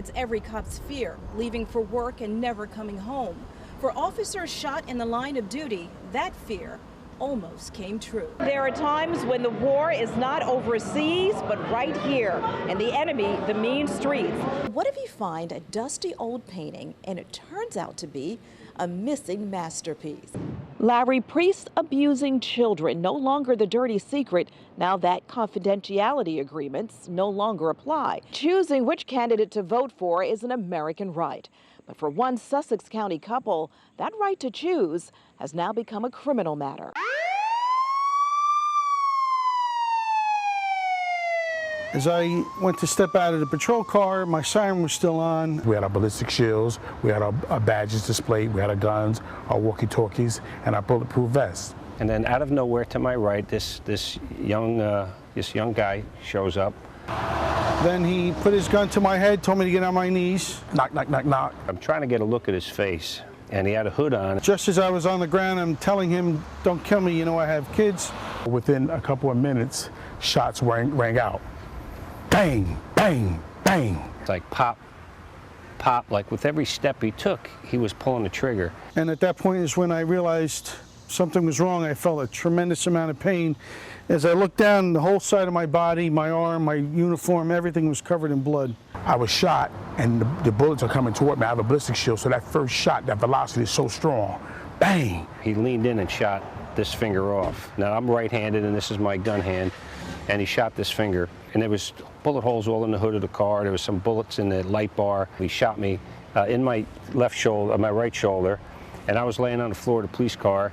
It's every cop's fear, leaving for work and never coming home. For officers shot in the line of duty, that fear almost came true. There are times when the war is not overseas, but right here, and the enemy, the mean streets. What if you find a dusty old painting and it turns out to be a missing masterpiece? Larry, priests abusing children, no longer the dirty secret, now that confidentiality agreements no longer apply. Choosing which candidate to vote for is an American right. But for one Sussex County couple, that right to choose has now become a criminal matter. As I went to step out of the patrol car, my siren was still on. We had our ballistic shields, we had our badges displayed, we had our guns, our walkie-talkies, and our bulletproof vests. And then out of nowhere to my right, this young guy shows up. Then he put his gun to my head, told me to get on my knees. Knock, knock, knock, knock. I'm trying to get a look at his face, and he had a hood on. Just as I was on the ground, I'm telling him, don't kill me, you know I have kids. Within a couple of minutes, shots rang out. Bang, bang, bang. It's like pop, pop, like with every step he took, he was pulling the trigger. And at that point is when I realized something was wrong. I felt a tremendous amount of pain. As I looked down, the whole side of my body, my arm, my uniform, everything was covered in blood. I was shot, and the bullets are coming toward me. I have a ballistic shield, so that first shot, that velocity is so strong. Bang! He leaned in and shot this finger off. Now, I'm right-handed, and this is my gun hand, and he shot this finger. And there was bullet holes all in the hood of the car. There was some bullets in the light bar. He shot me in my left shoulder, my right shoulder, and I was laying on the floor of the police car.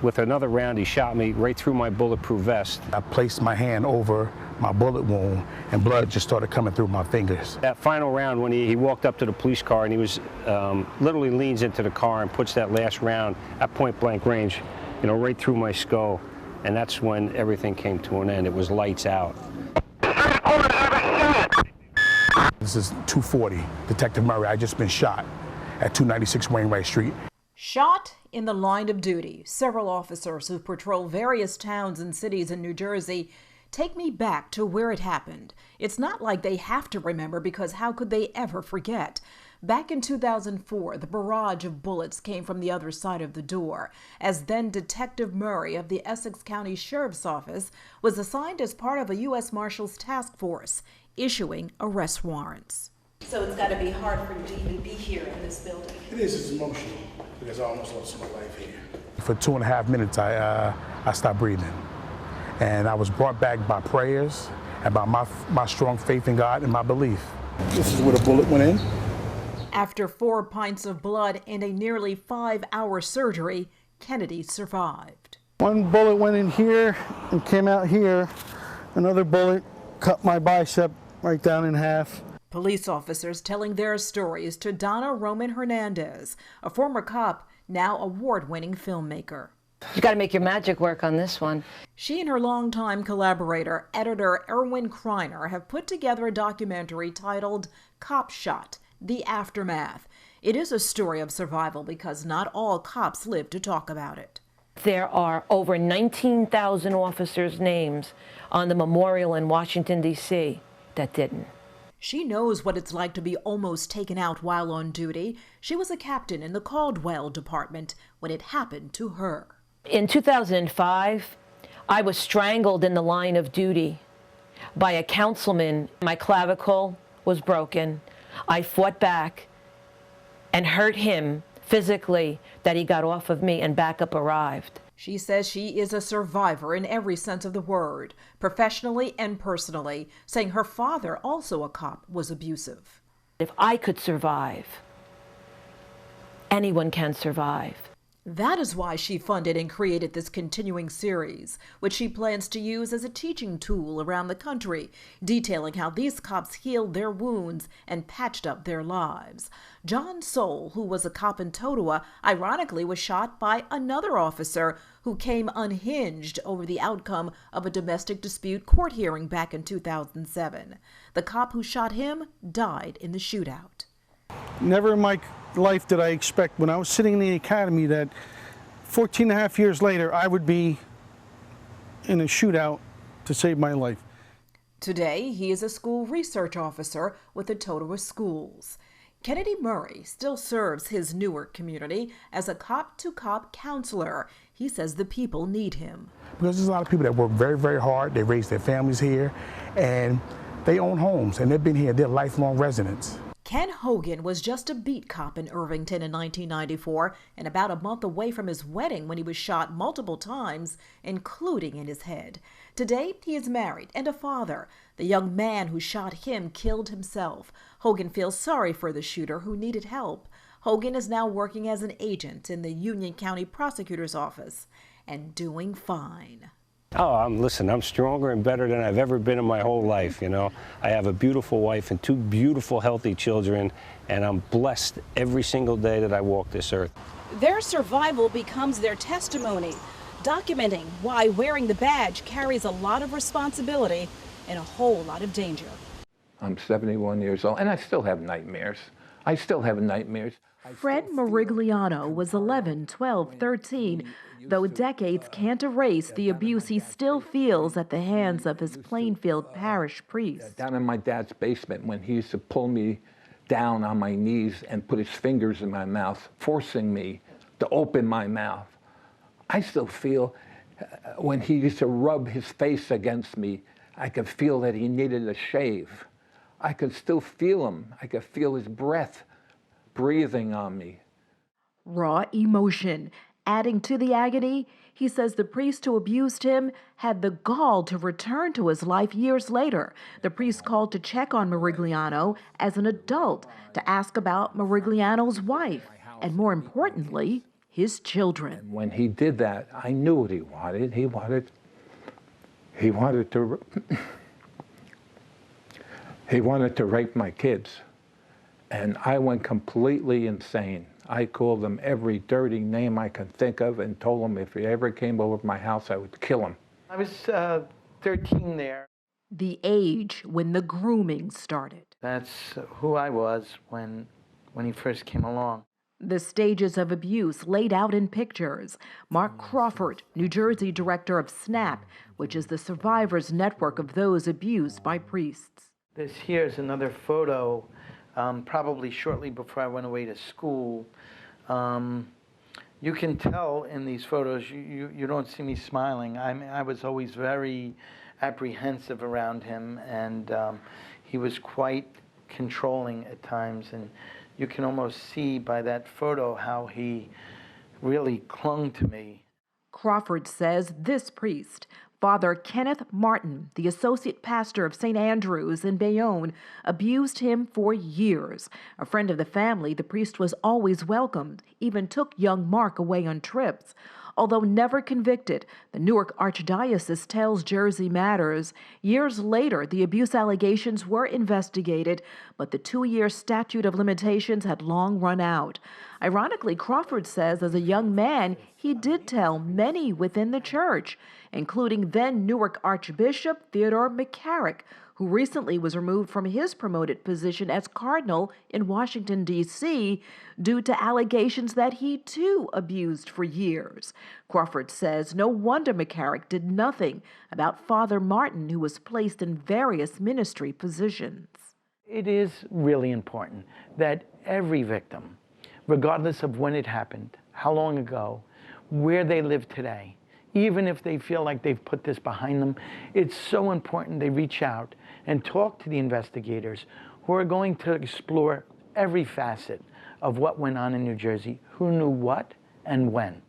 With another round, he shot me right through my bulletproof vest. I placed my hand over my bullet wound, and blood just started coming through my fingers. That final round, when he walked up to the police car, and he was literally leans into the car and puts that last round at point-blank range, you know, right through my skull. And that's when everything came to an end. It was lights out. This is 240, Detective Murray. I just been shot at 296 Wainwright Street. Shot in the line of duty. Several officers who patrol various towns and cities in New Jersey take me back to where it happened. It's not like they have to remember, because how could they ever forget? Back in 2004, the barrage of bullets came from the other side of the door, as then Detective Murray of the Essex County Sheriff's Office was assigned as part of a U.S. Marshal's task force, issuing arrest warrants. So it's got to be hard for you to even be here in this building. It is, it's emotional, because I almost lost my life here. For 2.5 minutes, I stopped breathing. And I was brought back by prayers and by my strong faith in God and my belief. This is where the bullet went in. After 4 pints of blood and a nearly 5-hour surgery, Kennedy survived. One bullet went in here and came out here. Another bullet cut my bicep right down in half. Police officers telling their stories to Donna Roman Hernandez, a former cop, now award-winning filmmaker. You got to make your magic work on this one. She and her longtime collaborator, editor Erwin Kreiner, have put together a documentary titled Cop Shot: The Aftermath. It is a story of survival because not all cops live to talk about it. There are over 19,000 officers' names on the memorial in Washington, D.C. that didn't. She knows what it's like to be almost taken out while on duty. She was a captain in the Caldwell Department when it happened to her. In 2005, I was strangled in the line of duty by a councilman. My clavicle was broken. I fought back and hurt him physically that he got off of me, and backup arrived. She says she is a survivor in every sense of the word, professionally and personally, saying her father, also a cop, was abusive. If I could survive, anyone can survive. That is why she funded and created this continuing series, which she plans to use as a teaching tool around the country, detailing how these cops healed their wounds and patched up their lives. John Soule, who was a cop in Totowa, ironically was shot by another officer who came unhinged over the outcome of a domestic dispute court hearing back in 2007. The cop who shot him died in the shootout. Never in my life did I expect, when I was sitting in the academy, that 14 and a half years later I would be in a shootout to save my life. Today, he is a school research officer with the Totowa Schools. Kennedy Murray still serves his Newark community as a cop-to-cop counselor. He says the people need him. Because there's a lot of people that work very, very hard. They raise their families here, and they own homes, and they've been here. They're lifelong residents. Ken Hogan was just a beat cop in Irvington in 1994 and about a month away from his wedding when he was shot multiple times, including in his head. Today, he is married and a father. The young man who shot him killed himself. Hogan feels sorry for the shooter who needed help. Hogan is now working as an agent in the Union County Prosecutor's Office and doing fine. Oh, I'm stronger and better than I've ever been in my whole life, you know. I have a beautiful wife and two beautiful, healthy children, and I'm blessed every single day that I walk this earth. Their survival becomes their testimony, documenting why wearing the badge carries a lot of responsibility and a whole lot of danger. I'm 71 years old, and I still have nightmares. Fred Morigliano was 11, 12, 13, though decades can't erase the abuse he still feels at the hands of his Plainfield parish priest. Down in my dad's basement, when he used to pull me down on my knees and put his fingers in my mouth, forcing me to open my mouth. I still feel when he used to rub his face against me, I could feel that he needed a shave. I could still feel him. I could feel his breath breathing on me. Raw emotion. Adding to the agony, he says the priest who abused him had the gall to return to his life years later. The priest called to check on Morigliano as an adult to ask about Morigliano's wife, and more importantly, his children. And when he did that, I knew what he wanted. He wanted to rape my kids. And I went completely insane. I called him every dirty name I could think of and told him if he ever came over to my house, I would kill him. I was 13 there. The age when the grooming started. That's who I was when he first came along. The stages of abuse laid out in pictures. Mark Crawford, New Jersey director of SNAP, which is the survivors network of those abused by priests. This here is another photo, probably shortly before I went away to school. You can tell in these photos, you don't see me smiling. I was always very apprehensive around him, and he was quite controlling at times. And you can almost see by that photo how he really clung to me. Crawford says this priest, Father Kenneth Martin, the associate pastor of St. Andrew's in Bayonne, abused him for years. A friend of the family, the priest was always welcomed, even took young Mark away on trips. Although never convicted, the Newark Archdiocese tells Jersey Matters, years later the abuse allegations were investigated, but the 2-year statute of limitations had long run out. Ironically, Crawford says as a young man, he did tell many within the church, including then Newark Archbishop Theodore McCarrick, who recently was removed from his promoted position as cardinal in Washington, D.C., due to allegations that he too abused for years. Crawford says no wonder McCarrick did nothing about Father Martin, who was placed in various ministry positions. It is really important that every victim, regardless of when it happened, how long ago, where they live today, even if they feel like they've put this behind them, it's so important they reach out and talk to the investigators who are going to explore every facet of what went on in New Jersey, who knew what and when.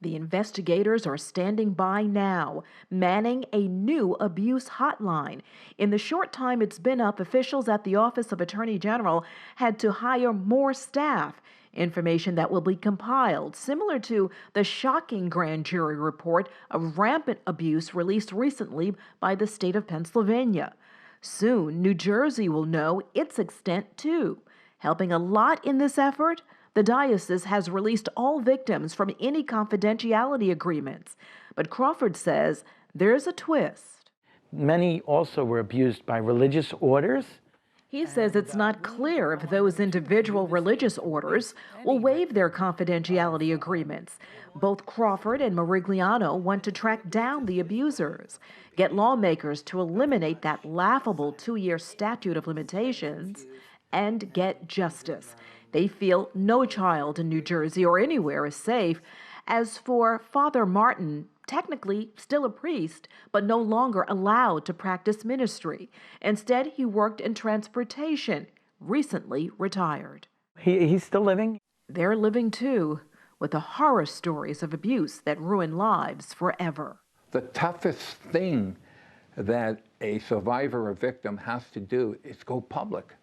The investigators are standing by now, manning a new abuse hotline. In the short time it's been up, officials at the Office of Attorney General had to hire more staff. Information that will be compiled, similar to the shocking grand jury report of rampant abuse released recently by the state of Pennsylvania. Soon, New Jersey will know its extent too. Helping a lot in this effort, the diocese has released all victims from any confidentiality agreements. But Crawford says there's a twist. Many also were abused by religious orders He says it's not clear if those individual religious orders will waive their confidentiality agreements. Both Crawford and Morigliano want to track down the abusers, get lawmakers to eliminate that laughable 2-year statute of limitations, and get justice. They feel no child in New Jersey or anywhere is safe. As for Father Martin, technically still a priest, but no longer allowed to practice ministry. Instead, he worked in transportation, recently retired. He's still living? They're living too, with the horror stories of abuse that ruin lives forever. The toughest thing that a survivor or victim has to do is go public.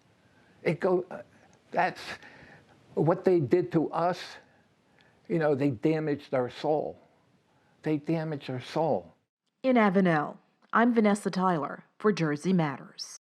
That's what they did to us. You know, they damaged our soul. They damage our soul. In Avenel, I'm Vanessa Tyler for Jersey Matters.